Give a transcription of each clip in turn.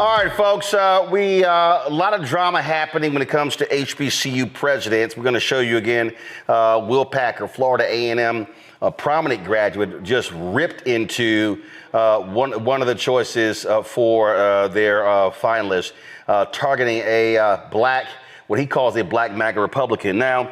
All right, folks, a lot of drama happening when it comes to HBCU presidents. We're going to show you again Will Packer, Florida A&M, a prominent graduate, just ripped into one of the choices for their finalists, targeting a black, what he calls a black MAGA Republican. Now,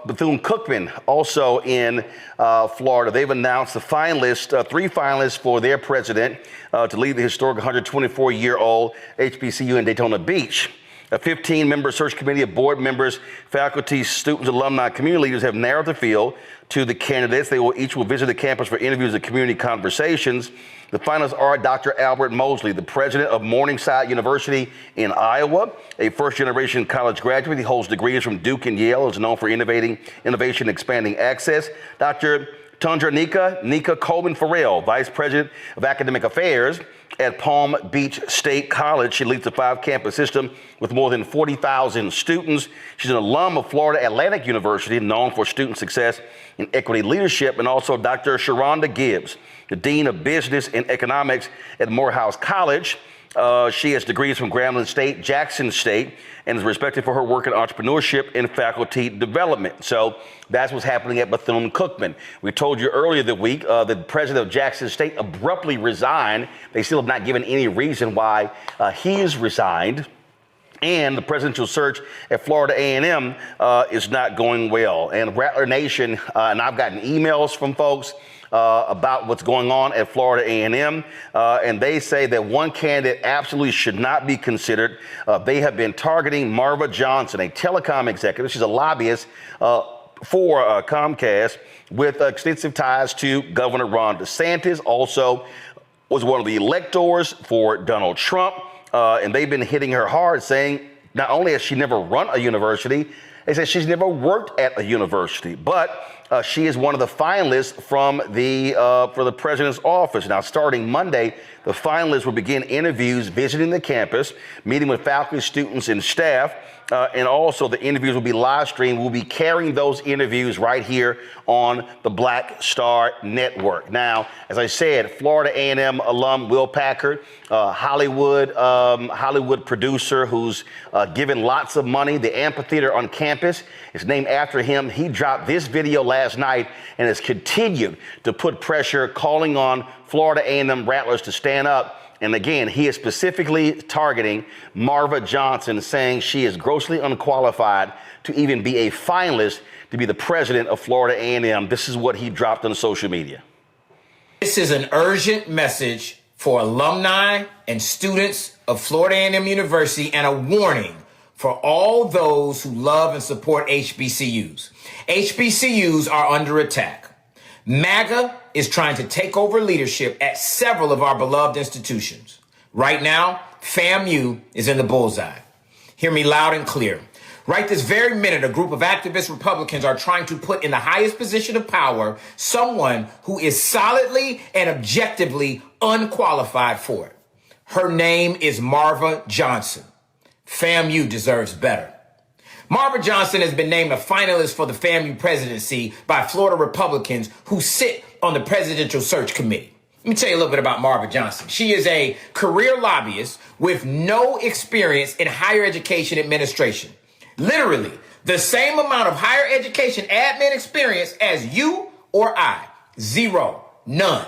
Bethune-Cookman, also in Florida, they've announced the finalists, three finalists for their president to lead the historic 124-year-old HBCU in Daytona Beach. A 15-member search committee of board members, faculty, students, alumni, community leaders have narrowed the field to the candidates. They will each visit the campus for interviews and community conversations. The finalists are Dr. Albert Mosley, the president of Morningside University in Iowa, a first-generation college graduate. He holds degrees from Duke and Yale, is known for innovation, expanding access. Dr. Tundra Nika Coleman Farrell, vice president of academic affairs at Palm Beach State College. She leads the 5-campus system with more than 40,000 students. She's an alum of Florida Atlantic University, known for student success and equity leadership, and also Dr. Sharonda Gibbs, the dean of business and economics at Morehouse College. She has degrees from Grambling State, Jackson State, and is respected for her work in entrepreneurship and faculty development. So that's what's happening at Bethune-Cookman. We told you earlier the week the president of Jackson State abruptly resigned. They still have not given any reason why he has resigned. And the presidential search at Florida A&M is not going well. And Rattler Nation, and I've gotten emails from folks about what's going on at Florida A&M, and they say that one candidate absolutely should not be considered. They have been targeting Marva Johnson, a telecom executive. She's a lobbyist for Comcast with extensive ties to Governor Ron DeSantis. Also was one of the electors for Donald Trump, and they've been hitting her hard, saying not only has she never run a university, they say she's never worked at a university, but she is one of the finalists from for the president's office. Now, starting Monday, the finalists will begin interviews, visiting the campus, meeting with faculty, students, and staff. And also the interviews will be live streamed. We'll be carrying those interviews right here on the Black Star Network. Now, as I said, Florida A&M alum Will Packer, Hollywood producer who's given lots of money. The amphitheater on campus is named after him. He dropped this video last night and has continued to put pressure, calling on Florida A&M Rattlers to stand up. And again, he is specifically targeting Marva Johnson, saying she is grossly unqualified to even be a finalist to be the president of Florida A&M. This is what he dropped on social media. This is an urgent message for alumni and students of Florida A&M University, and a warning for all those who love and support HBCUs. HBCUs are under attack. MAGA is trying to take over leadership at several of our beloved institutions. Right now, FAMU is in the bullseye. Hear me loud and clear. Right this very minute, a group of activist Republicans are trying to put in the highest position of power someone who is solidly and objectively unqualified for it. Her name is Marva Johnson. FAMU deserves better. Marva Johnson has been named a finalist for the FAMU presidency by Florida Republicans who sit on the presidential search committee. Let me tell you a little bit about Marva Johnson. She is a career lobbyist with no experience in higher education administration. Literally, the same amount of higher education admin experience as you or I. Zero. None.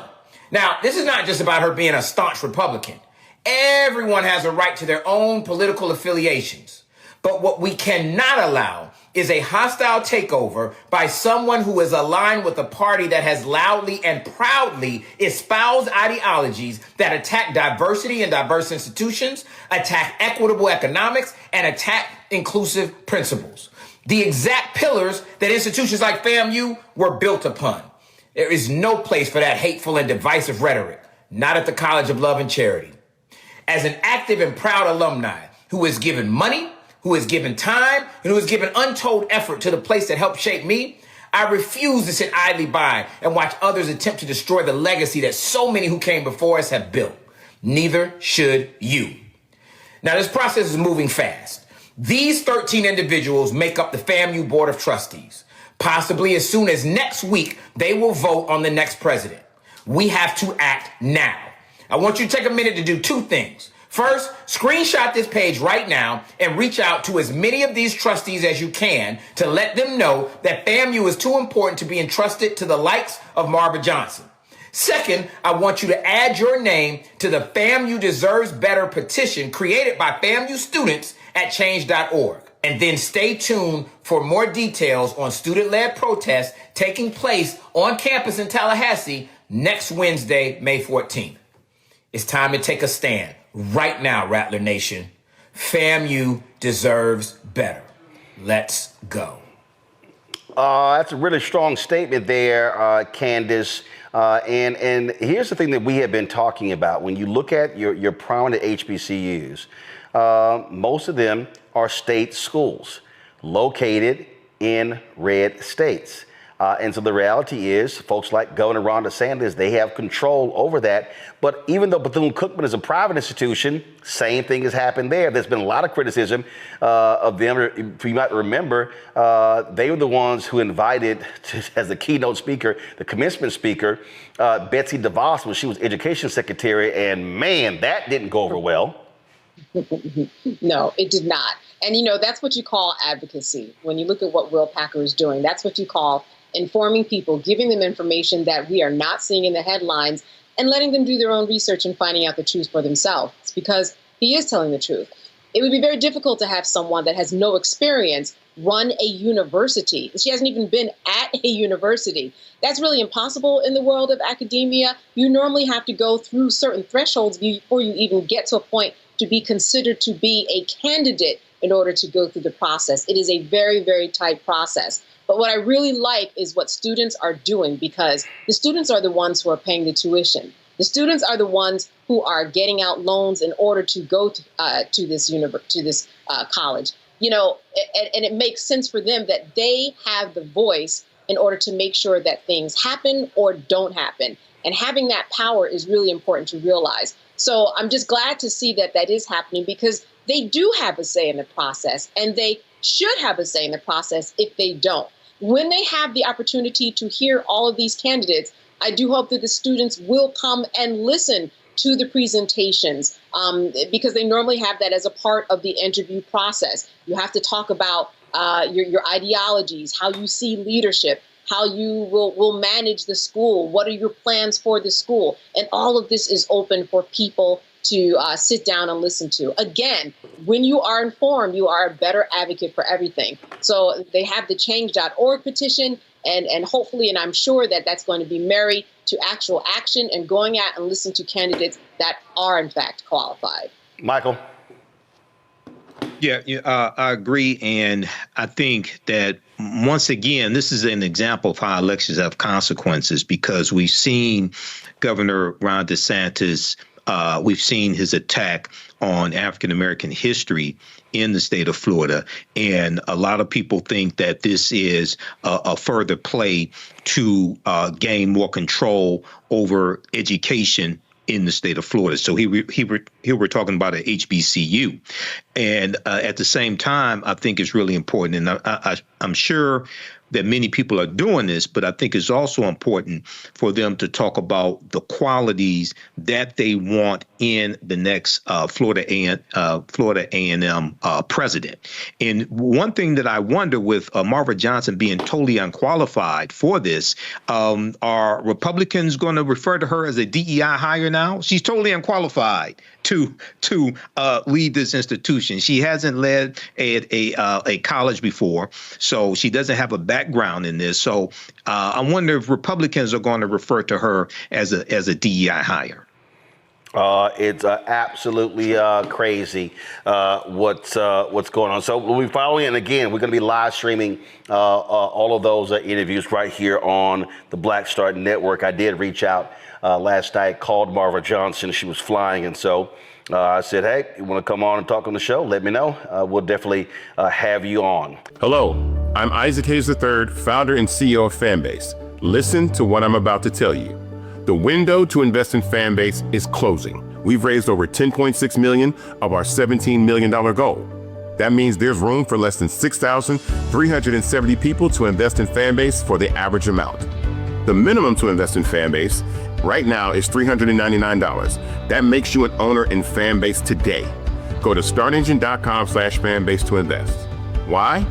Now, this is not just about her being a staunch Republican. Everyone has a right to their own political affiliations. But what we cannot allow is a hostile takeover by someone who is aligned with a party that has loudly and proudly espoused ideologies that attack diversity and diverse institutions, attack equitable economics, and attack inclusive principles. The exact pillars that institutions like FAMU were built upon. There is no place for that hateful and divisive rhetoric, not at the College of Love and Charity. As an active and proud alumni who has given money, who has given time, and who has given untold effort to the place that helped shape me, I refuse to sit idly by and watch others attempt to destroy the legacy that so many who came before us have built. Neither should you. Now, this process is moving fast. These 13 individuals make up the FAMU Board of Trustees. Possibly as soon as next week, they will vote on the next president. We have to act now. I want you to take a minute to do two things. First, screenshot this page right now and reach out to as many of these trustees as you can to let them know that FAMU is too important to be entrusted to the likes of Marva Johnson. Second, I want you to add your name to the FAMU Deserves Better petition created by FAMU students at change.org. And then stay tuned for more details on student-led protests taking place on campus in Tallahassee next Wednesday, May 14th. It's time to take a stand right now, Rattler Nation. FAMU deserves better. Let's go. That's a really strong statement there, Candace. And here's the thing that we have been talking about. When you look at your prominent HBCUs, most of them are state schools located in red states. And so the reality is, folks like Governor Ron DeSantis, they have control over that. But even though Bethune-Cookman is a private institution, same thing has happened there. There's been a lot of criticism of them. If you might remember, they were the ones who invited, as the keynote speaker, the commencement speaker, Betsy DeVos when she was education secretary. And man, that didn't go over well. No, it did not. And, that's what you call advocacy. When you look at what Will Packer is doing, that's what you call informing people, giving them information that we are not seeing in the headlines and letting them do their own research and finding out the truth for themselves. It's because he is telling the truth. It would be very difficult to have someone that has no experience run a university. She hasn't even been at a university. That's really impossible in the world of academia. You normally have to go through certain thresholds before you even get to a point to be considered to be a candidate in order to go through the process. It is a very, very tight process. But what I really like is what students are doing, because the students are the ones who are paying the tuition. The students are the ones who are getting out loans in order to go to this college. And it makes sense for them that they have the voice in order to make sure that things happen or don't happen. And having that power is really important to realize. So I'm just glad to see that that is happening, because they do have a say in the process, and they should have a say in the process if they don't. When they have the opportunity to hear all of these candidates, I do hope that the students will come and listen to the presentations, because they normally have that as a part of the interview process. You have to talk about your ideologies, how you see leadership, how you will manage the school, what are your plans for the school. And all of this is open for people to sit down and listen to. Again, when you are informed, you are a better advocate for everything. So they have the change.org petition, and hopefully, and I'm sure that that's going to be married to actual action and going out and listening to candidates that are in fact qualified. Michael? Yeah, I agree. And I think that, once again, this is an example of how elections have consequences, because we've seen Governor Ron DeSantis, we've seen his attack on African-American history in the state of Florida. And a lot of people think that this is a further play to gain more control over education in the state of Florida. So here we're talking about an HBCU. And at the same time, I think it's really important. And I'm sure that many people are doing this, but I think it's also important for them to talk about the qualities that they want in the next Florida A&M president. And one thing that I wonder, with Marva Johnson being totally unqualified for this, are Republicans going to refer to her as a DEI hire now? She's totally unqualified to lead this institution. She hasn't led a college before, so she doesn't have a background in this. So I wonder if Republicans are going to refer to her as a DEI hire. It's absolutely crazy what's going on. So we'll be following, and again, we're going to be live streaming all of those interviews right here on the Black Star Network. I did reach out last night, called Marva Johnson. She was flying, and so I said, hey, you want to come on and talk on the show? Let me know. We'll definitely have you on. Hello, I'm Isaac Hayes III, founder and CEO of Fanbase. Listen to what I'm about to tell you. The window to invest in Fanbase is closing. We've raised over $10.6 million of our $17 million goal. That means there's room for less than 6,370 people to invest in Fanbase for the average amount. The minimum to invest in Fanbase Right now, it's $399. That makes you an owner in Fanbase today. Go to startengine.com/fanbase to invest. Why?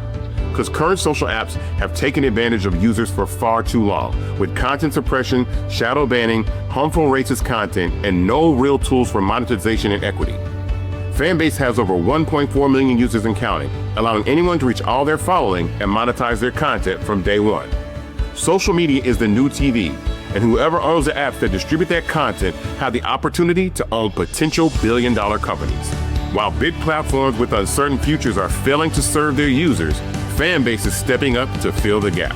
Because current social apps have taken advantage of users for far too long, with content suppression, shadow banning, harmful racist content, and no real tools for monetization and equity. Fanbase has over 1.4 million users and counting, allowing anyone to reach all their following and monetize their content from day one. Social media is the new TV, and whoever owns the apps that distribute that content have the opportunity to own potential billion-dollar companies. While big platforms with uncertain futures are failing to serve their users, Fanbase is stepping up to fill the gap.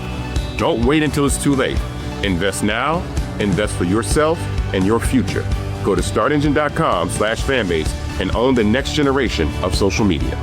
Don't wait until it's too late. Invest now, invest for yourself and your future. Go to startengine.com/fanbase and own the next generation of social media.